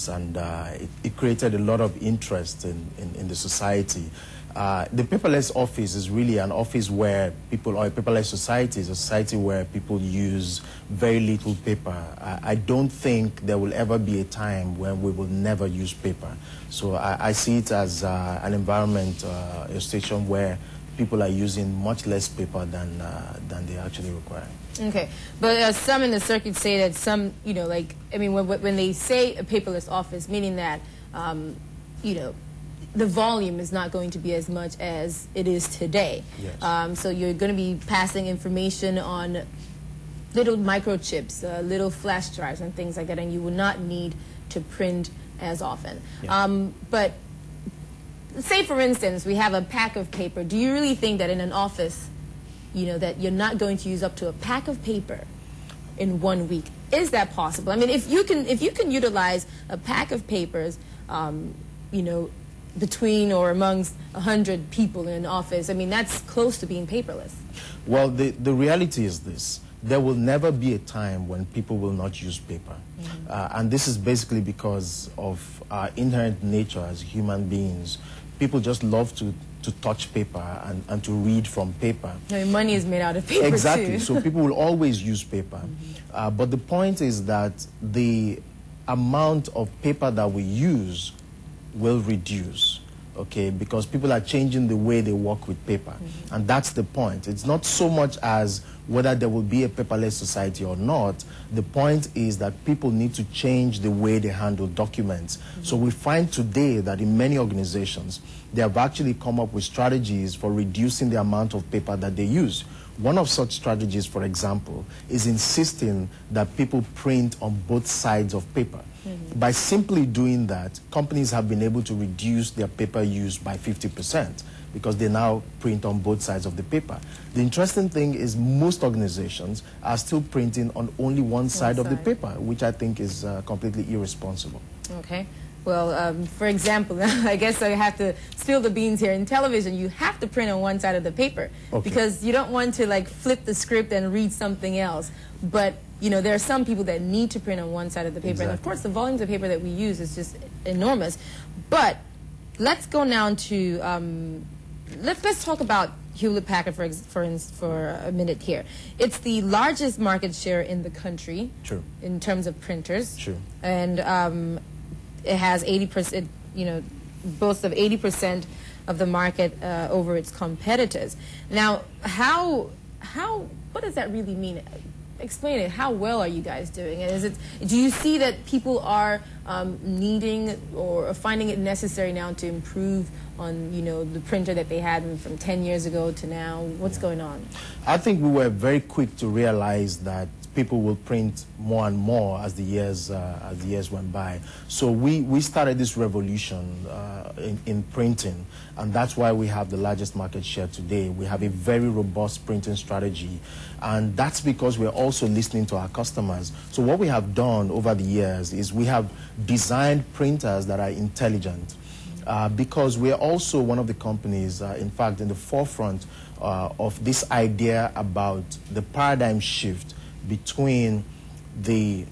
and it created a lot of interest in the society. The paperless office is really an office where people, or a paperless society is a society where people use very little paper. I don't think there will ever be a time when we will never use paper. So I see it as an environment, a station where people are using much less paper than they actually require. Okay, but some in the circuit say that some, you know, like, I mean, when they say a paperless office, meaning that, you know, the volume is not going to be as much as it is today. Yes. So you're going to be passing information on little microchips, little flash drives and things like that, and you will not need to print as often. Yeah. But say, for instance, we have a pack of paper. Do you really think that in an office, you know, that you're not going to use up to a pack of paper in 1 week? Is that possible? I mean, if you can utilize a pack of papers, you know, between or amongst 100 people in an office, I mean, that's close to being paperless. Well, the reality is this. There will never be a time when people will not use paper. And this is basically because of our inherent nature as human beings. People just love to touch paper and to read from paper. I mean, money is made out of paper, exactly. too. So people will always use paper. But the point is that the amount of paper that we use will reduce, okay, because people are changing the way they work with paper. And that's the point. It's not so much as whether there will be a paperless society or not. The point is that people need to change the way they handle documents. So we find today that in many organizations, they have actually come up with strategies for reducing the amount of paper that they use. One of such strategies, for example, is insisting that people print on both sides of paper. By simply doing that, companies have been able to reduce their paper use by 50% because they now print on both sides of the paper. The interesting thing is most organizations are still printing on only one side of the paper, which I think is completely irresponsible. Okay. Well, for example, I guess I have to spill the beans here. In television, you have to print on one side of the paper because you don't want to, like, flip the script and read something else. But, you know, there are some people that need to print on one side of the paper. Exactly. And, of course, the volumes of paper that we use is just enormous. But let's go now to, let's talk about Hewlett-Packard for a minute here. It's the largest market share in the country. True. In terms of printers. True. And it has 80%, you know, boasts of 80% of the market over its competitors. Now, what does that really mean? Explain it. How well are you guys doing? And do you see that people are needing or finding it necessary now to improve on, you know, the printer that they had from 10 years ago to now? What's going on? I think we were very quick to realize that people will print more and more as the years went by. So we started this revolution in printing, and that's why we have the largest market share today. We have a very robust printing strategy, and that's because we're also listening to our customers. So what we have done over the years is we have designed printers that are intelligent, because we're also one of the companies, in fact, in the forefront of this idea about the paradigm shift between the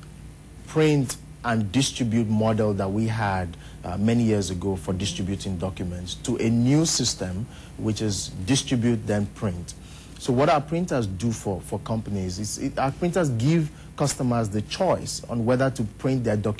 print and distribute model that we had many years ago for distributing documents to a new system, which is distribute then print. So what our printers do for companies is our printers give customers the choice on whether to print their documents